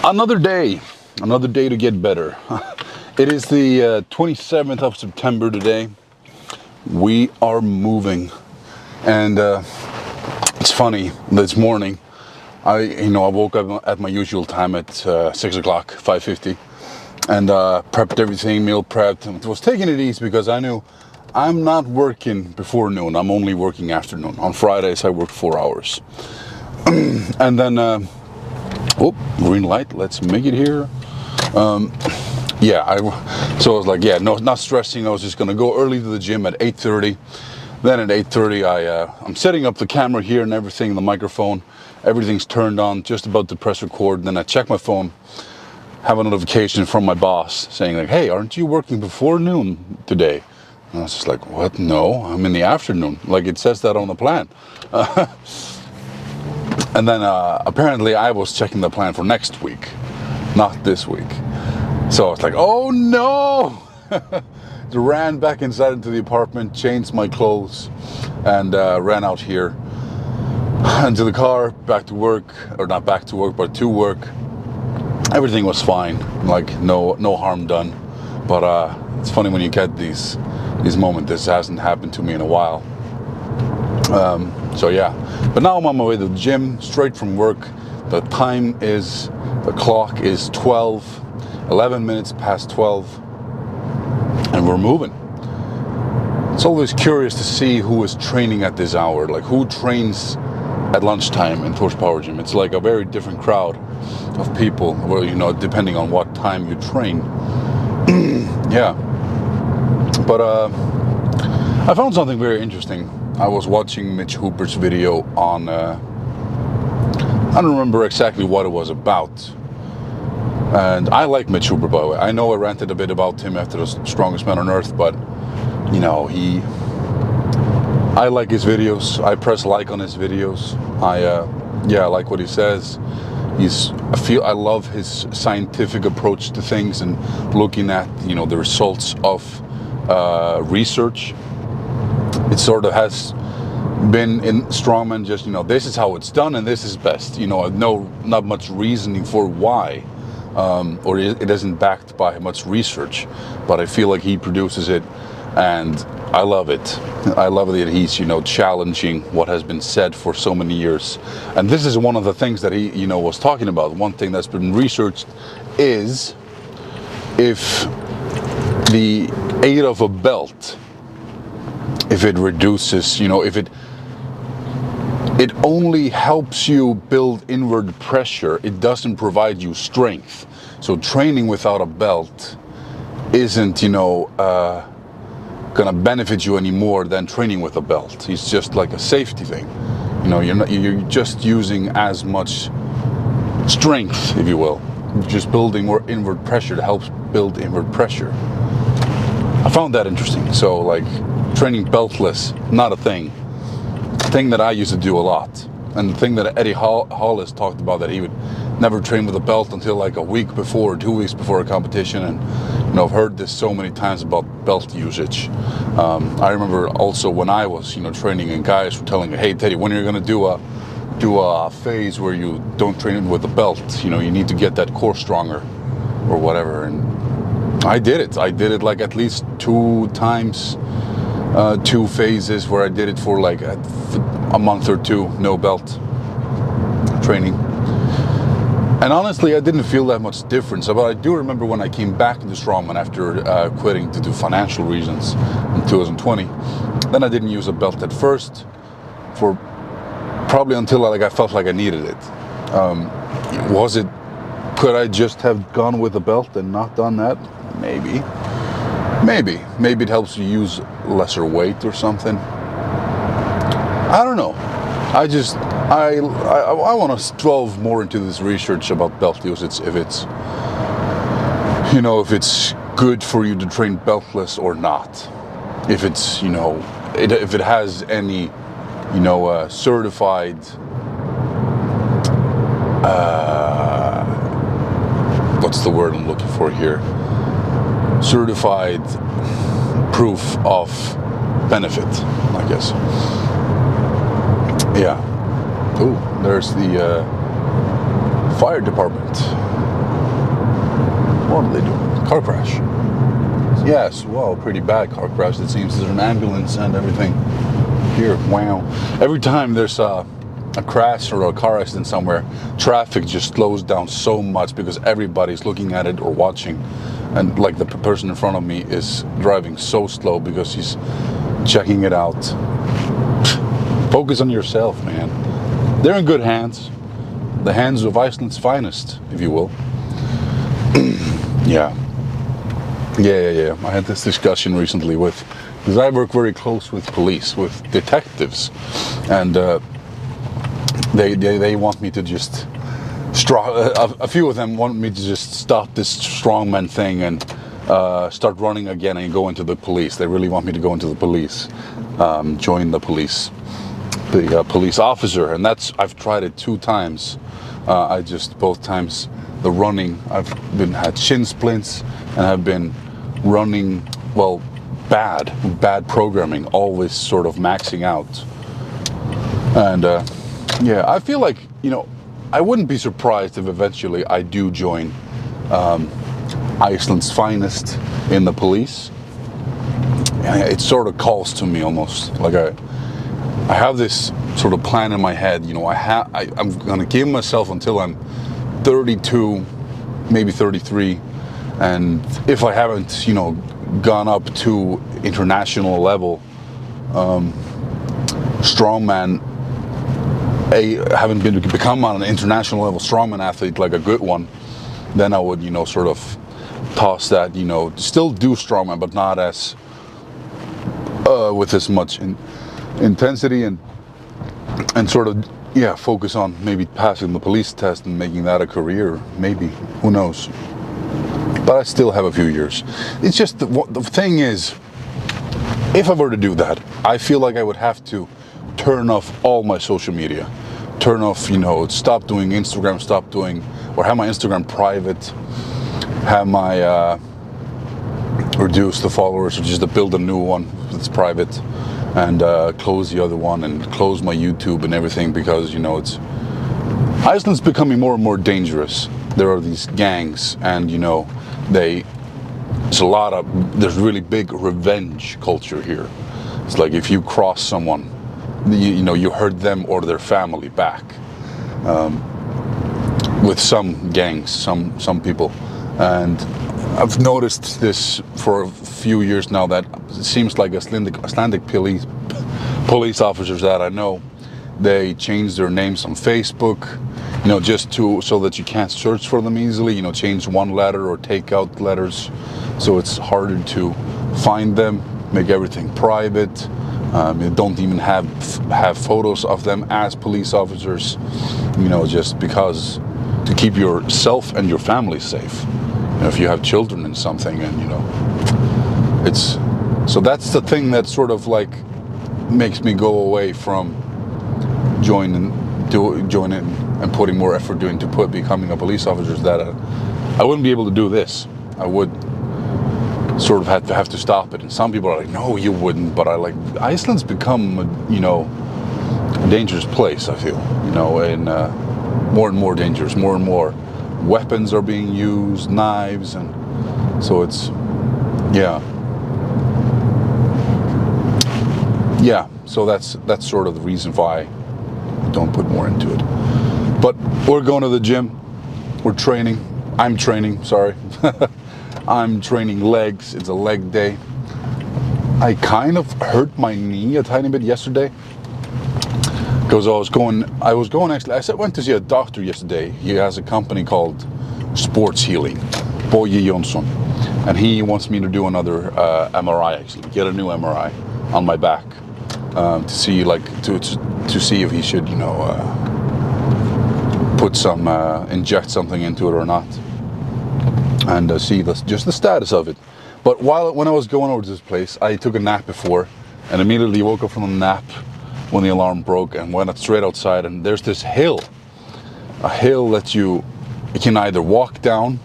Another day to get better. It is the 27th of September today. We are moving, and it's funny. This morning, I woke up at my usual time at 6 o'clock, 5:50, and prepped everything, meal prepped, and was taking it easy because I knew I'm not working before noon. I'm only working afternoon. On Fridays, I work 4 hours. And then, green light, let's make it here. So I was like, not stressing. I was just gonna go early to the gym at 8:30. Then at 8:30, I'm setting up the camera here and everything, the microphone, everything's turned on, just about to press record. Then I check my phone, have a notification from my boss saying like, hey, aren't you working before noon today? And I was just like, what? No, I'm in the afternoon. Like it says that on the plan. And then apparently I was checking the plan for next week, not this week. So I was like, oh no! Ran back inside into the apartment, changed my clothes, and ran out here into the car, back to work, or not back to work, but to work. Everything was fine, like no harm done. But it's funny when you get these moments. This hasn't happened to me in a while. But now I'm on my way to the gym, straight from work. The clock is 11 minutes past 12, and we're moving. It's always curious to see who is training at this hour, like who trains at lunchtime in Torch Power Gym. It's like a very different crowd of people, well, depending on what time you train. Yeah. But I found something very interesting. I was watching Mitch Hooper's video on, I don't remember exactly what it was about. And I like Mitch Hooper, by the way. I know I ranted a bit about him after The Strongest Man on Earth, but, I like his videos. I press like on his videos. I like what he says. I love his scientific approach to things and looking at, the results of research. It sort of has been in strongman, just this is how it's done and this is best. Not much reasoning for why, or it isn't backed by much research. But I feel like he produces it, and I love it. I love that he's challenging what has been said for so many years. And this is one of the things that he was talking about. One thing that's been researched is if the aid of a belt, if it reduces, if it only helps you build inward pressure, it doesn't provide you strength. So training without a belt isn't, gonna benefit you any more than training with a belt. It's just like a safety thing. You're just using as much strength, if you will. You're just building more inward pressure to help build inward pressure. I found that interesting. So like training beltless, not a thing. Thing that I used to do a lot. And the thing that Eddie Hollis talked about, that he would never train with a belt until like a week before, 2 weeks before a competition. And I've heard this so many times about belt usage. I remember also when I was training, and guys were telling me, hey Teddy, when are you gonna do a phase where you don't train with a belt? You need to get that core stronger or whatever. And I did it like at least 2 times, 2 phases where I did it for like a month or 2, no belt training. And honestly, I didn't feel that much difference. But I do remember when I came back into strongman after quitting to do financial reasons in 2020. Then I didn't use a belt at first, for probably until I felt like I needed it. Could I just have gone with a belt and not done that? Maybe it helps you use lesser weight or something. I don't know. I want to delve more into this research about belt usage, if it's good for you to train beltless or not. If it's if it has any certified what's the word I'm looking for here? Certified proof of benefit, I guess. Yeah. Ooh, there's the fire department. What are they doing? Car crash. Yes, well, pretty bad car crash. It seems there's an ambulance and everything here. Wow. Every time there's a crash or a car accident somewhere, traffic just slows down so much because everybody's looking at it or watching. And like the person in front of me is driving so slow because he's checking it out. Focus on yourself, man. They're in good hands. The hands of Iceland's finest, if you will. Yeah. I had this discussion recently because I work very close with police, with detectives, and they want me to just a few of them want me to just stop this strongman thing and start running again and go into the police. They really want me to go into the police, join the police, the police officer, and I've tried it 2 times. Both times the running, I've had shin splints and have been running, well, bad programming, always sort of maxing out. And I feel like, I wouldn't be surprised if eventually I do join Iceland's finest in the police. It sort of calls to me almost, like I have this sort of plan in my head, I'm gonna give myself until I'm 32, maybe 33, and if I haven't, gone up to international level strongman, haven't become on an international level strongman athlete, like a good one, then I would, sort of toss that, still do strongman, but not as with as much intensity and sort of focus on maybe passing the police test and making that a career, maybe, who knows. But I still have a few years. It's just the thing is, if I were to do that, I feel like I would have to turn off all my social media, turn off, stop doing Instagram, or have my Instagram private, have my reduce the followers, or just to build a new one that's private, and close the other one, and close my YouTube and everything, because Iceland's becoming more and more dangerous. There are these gangs, and there's really big revenge culture here. It's like if you cross someone, you hurt them or their family back. With some gangs, some people, and I've noticed this for a few years now, that it seems like Icelandic police officers that I know, they change their names on Facebook, just so that you can't search for them easily, change one letter or take out letters, so it's harder to find them, make everything private. They don't even have photos of them as police officers, just because to keep yourself and your family safe. If you have children and something, and so that's the thing that sort of like makes me go away from joining and putting more effort into becoming a police officer, is that I wouldn't be able to do this. I would sort of have to stop it. And some people are like, no, you wouldn't. But Iceland's become a dangerous place, I feel, and more and more dangerous, more and more weapons are being used, knives, and so it's so that's sort of the reason why I don't put more into it. But we're going to the gym, we're training, I'm training, sorry. I'm training legs, it's a leg day. I kind of hurt my knee a tiny bit yesterday, because I went to see a doctor yesterday. He has a company called Sports Healing, Boye Jonsson, and he wants me to do another MRI, actually, get a new MRI on my back, to see to see if he should put some inject something into it or not, and see just the status of it. But when I was going over to this place, I took a nap before, and immediately woke up from the nap when the alarm broke, and went straight outside, and there's this hill, a hill that you can either walk down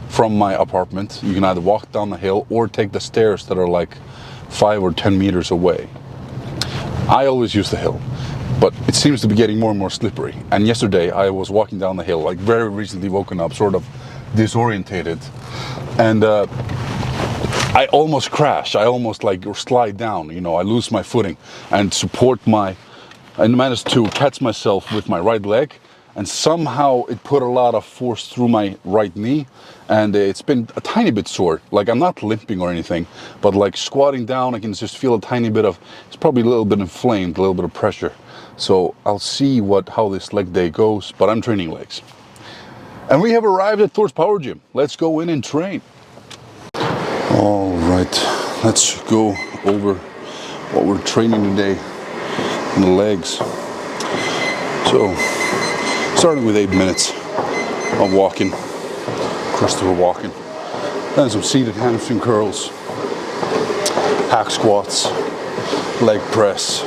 from my apartment, you can either walk down the hill or take the stairs that are like 5 or 10 meters away. I always use the hill, but it seems to be getting more and more slippery. And yesterday I was walking down the hill, like very recently woken up, sort of disorientated, and I almost crash. I almost like slide down, you know, I lose my footing and I managed to catch myself with my right leg, and somehow it put a lot of force through my right knee, and it's been a tiny bit sore. Like, I'm not limping or anything, but like squatting down, I can just feel a tiny bit of, it's probably a little bit inflamed, a little bit of pressure. So I'll see how this leg day goes, but I'm training legs. And we have arrived at Thor's Power Gym. Let's go in and train. All right, let's go over what we're training today in the legs. So, starting with 8 minutes of walking, Christopher walking, then some seated hamstring curls, hack squats, leg press,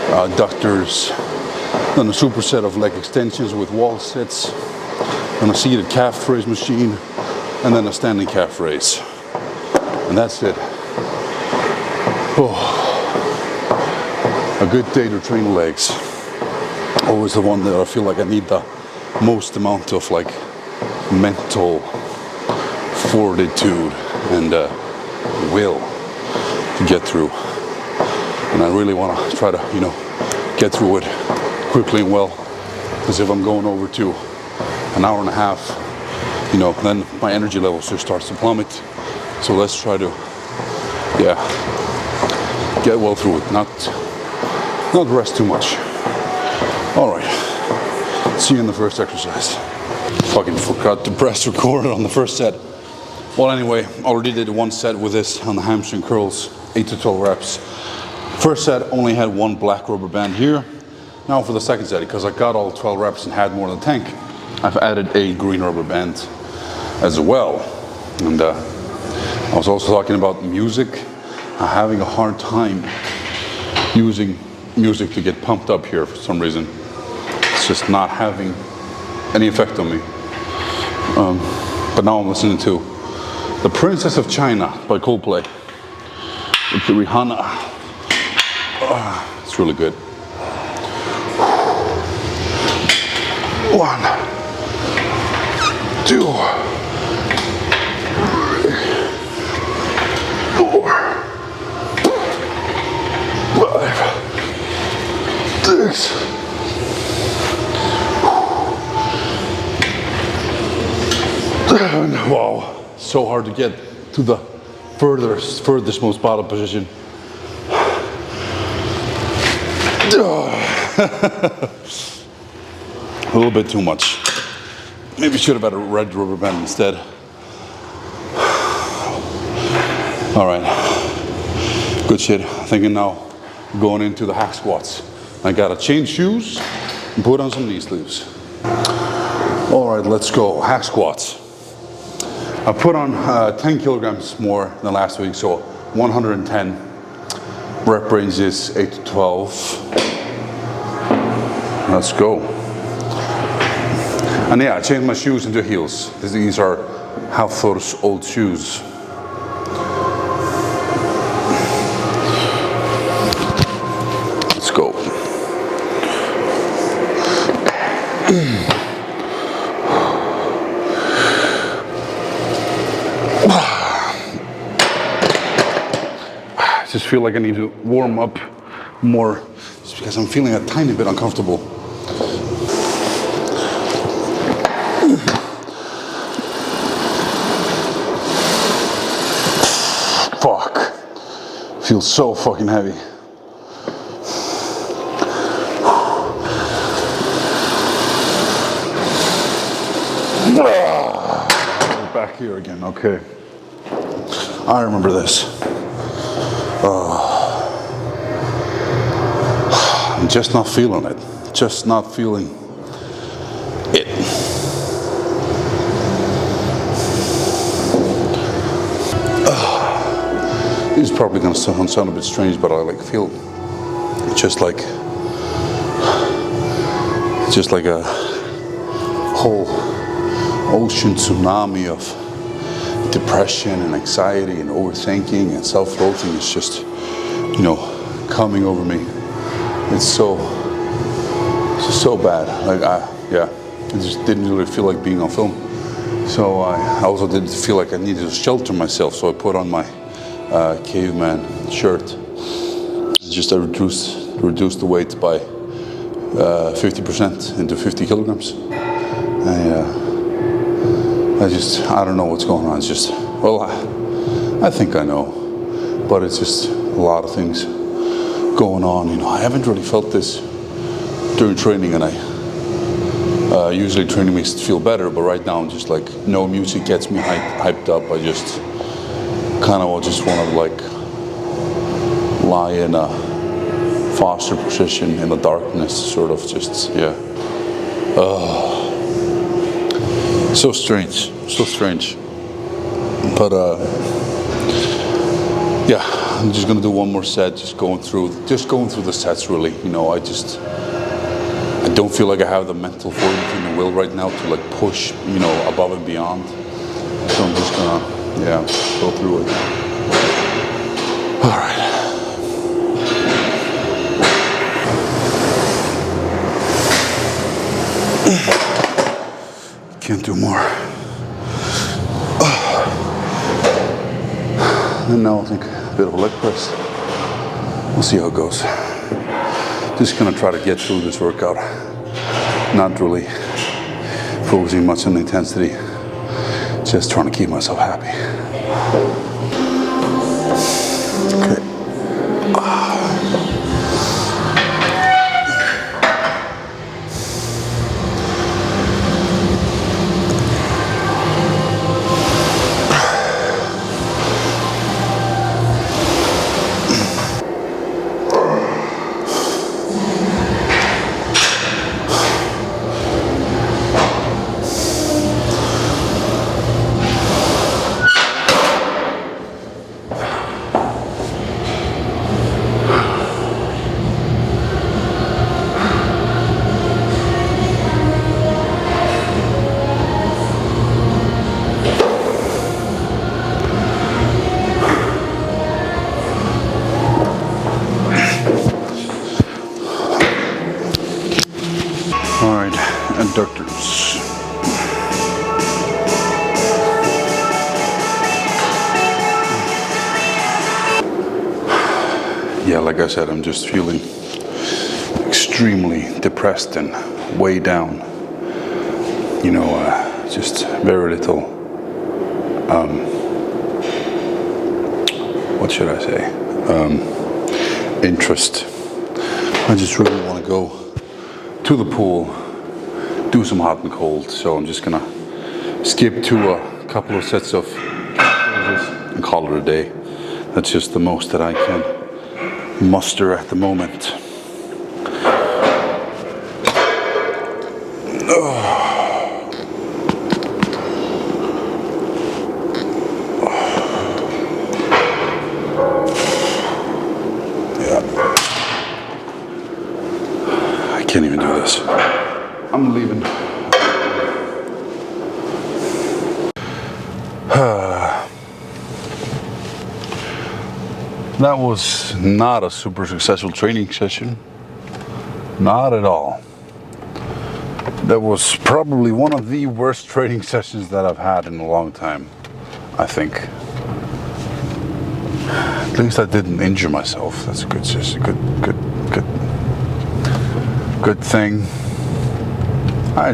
adductors, then a superset of leg extensions with wall sits, and a seated calf raise machine, and then a standing calf raise. And that's it. Oh. A good day to train legs. Always the one that I feel like I need the most amount of like mental fortitude and will to get through. And I really want to try to, you know, get through it quickly and well. Because if I'm going over to an hour and a half, you know, then my energy levels just starts to plummet. So let's try to, yeah, get well through it, not rest too much. All right, see you in the first exercise. Fucking forgot to press record on the first set. Well, anyway, already did one set with this on the hamstring curls, 8 to 12 reps. First set only had one black rubber band here. Now for the second set, because I got all 12 reps and had more than a tank, I've added a green rubber band as well. And I was also talking about music. I'm having a hard time using music to get pumped up here for some reason. It's just not having any effect on me. But now I'm listening to The Princess of China by Coldplay with Rihanna. It's really good. 1, 2, 4, 5, 6. Wow, so hard to get to the furthest most bottom position. A little bit too much. Maybe should have had a red rubber band instead. All right, good shit. Thinking now, going into the hack squats. I gotta change shoes and put on some knee sleeves. All right, let's go. Hack squats. I put on 10 kilograms more than last week, so 110. Rep range is 8 to 12. Let's go. And yeah, I changed my shoes into heels. These are Thor's old shoes. Let's go. I just feel like I need to warm up more just because I'm feeling a tiny bit uncomfortable. Fuck. Feels so fucking heavy. We're back here again, okay. I remember this. I'm just not feeling it. Just not feeling it. This is probably gonna sound a bit strange, but I like feel just like a whole ocean tsunami of depression and anxiety and overthinking and self-loathing is just, you know, coming over me. It's so Just so bad. Like yeah, I just didn't really feel like being on film. So I also didn't feel like I needed to shelter myself. So I put on my caveman shirt. Just I reduced the weight by 50% into 50 kilograms. I don't know what's going on. It's just, well, I think I know, but it's just a lot of things going on. You know, I haven't really felt this during training, and I usually training makes it feel better, but right now I'm just like, no music gets me hyped up. I just kind of just want to like lie in a foster position in the darkness, sort of just, yeah. So strange, so strange. But yeah, I'm just gonna do one more set, just going through the sets really. You know, I don't feel like I have the mental fortitude and the will right now to like push, you know, above and beyond. So I'm just gonna, yeah, go through it. All right. Can't do more. And now I think a bit of a leg press. We'll see how it goes. Just gonna try to get through this workout. Not really focusing much on the intensity. Just trying to keep myself happy. Okay. Adductors. Yeah, like I said, I'm just feeling extremely depressed and way down. You know, just very little, what should I say, interest. I just really want to go to the pool, do some hot and cold, so I'm just gonna skip to a couple of sets of and call it a day. That's just the most that I can muster at the moment. Yeah, I can't even do this. I'm leaving. That was not a super successful training session. Not at all. That was probably one of the worst training sessions that I've had in a long time, I think. At least I didn't injure myself. That's a good thing. I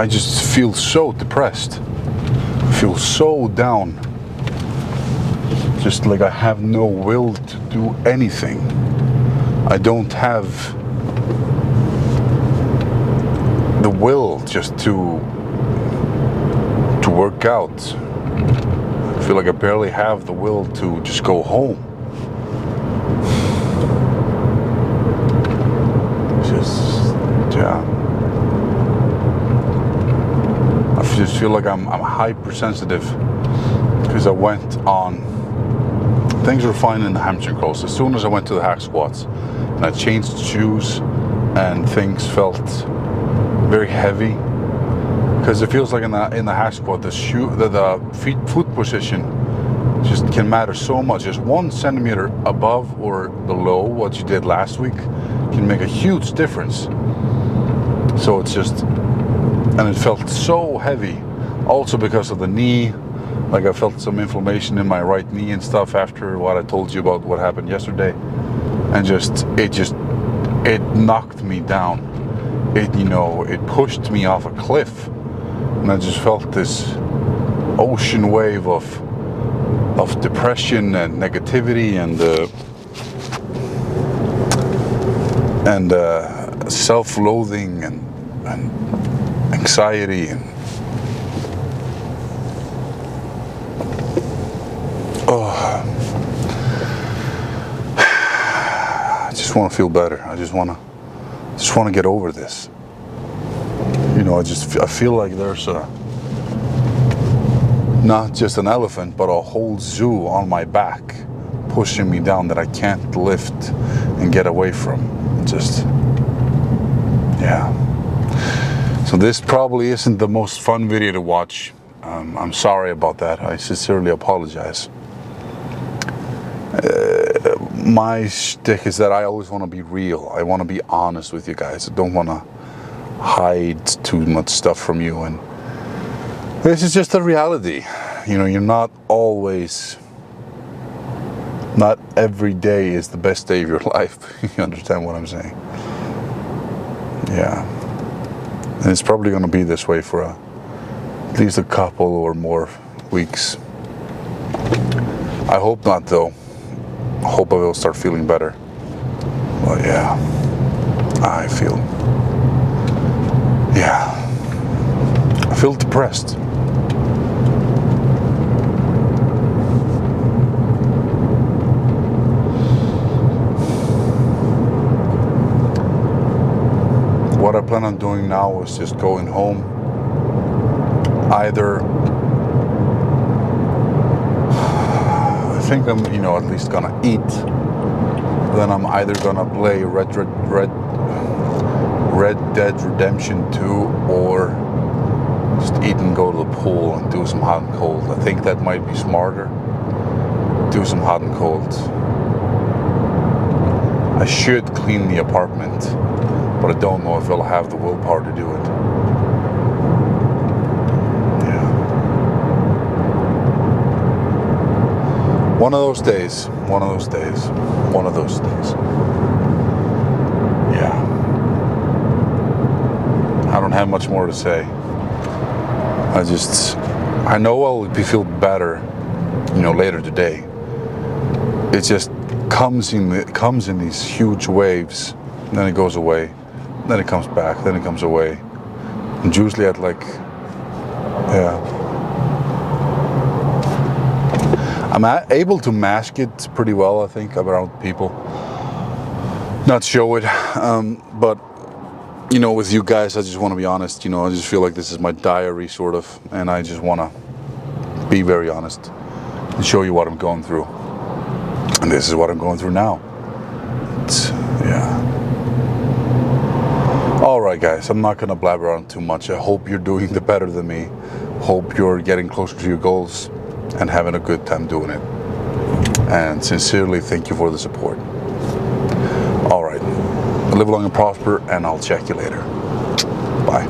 just feel so depressed. I feel so down. Just like I have no will to do anything. I don't have the will just to work out. I feel like I barely have the will to just go home. Yeah. I just feel like I'm hypersensitive because I went on. Things were fine in the hamstring curls. As soon as I went to the hack squats and I changed shoes, and things felt very heavy because it feels like in the hack squat the foot position just can matter so much. Just 1 centimeter above or below what you did last week can make a huge difference. So it's just, and it felt so heavy, also because of the knee. Like I felt some inflammation in my right knee and stuff after what I told you about what happened yesterday, and it knocked me down. It pushed me off a cliff, and I just felt this ocean wave of depression and negativity and self-loathing and anxiety and I just want to feel better. I just want to get over this. I feel like there's not just an elephant, but a whole zoo on my back, pushing me down that I can't lift and get away from. So this probably isn't the most fun video to watch. I'm sorry about that. I sincerely apologize. My shtick is that I always want to be real. I want to be honest with you guys. I don't want to hide too much stuff from you. And this is just the reality. You're not every day is the best day of your life. You understand what I'm saying? Yeah. And it's probably going to be this way for at least a couple or more weeks. I hope not, though. I hope I will start feeling better. Well, yeah. I feel depressed. What I plan on doing now is just going home. Either I think I'm, at least gonna eat. Then I'm either gonna play Red Dead Redemption 2 or just eat and go to the pool and do some hot and cold. I think that might be smarter. Do some hot and cold. I should clean the apartment, but I don't know if I'll have the willpower to do it. Yeah. One of those days. Yeah. I don't have much more to say. I know I'll feel better, later today. It just comes in these huge waves, and then it goes away, then it comes back, then it comes away. And usually at I'm able to mask it pretty well, I think, around people. Not show it, but with you guys, I just want to be honest. I just feel like this is my diary, sort of, and I just want to be very honest and show you what I'm going through. And this is what I'm going through now. All right, guys, I'm not going to blabber on too much. I hope you're doing the better than me. Hope you're getting closer to your goals and having a good time doing it. And sincerely, thank you for the support. All right. Live long and prosper, and I'll check you later. Bye.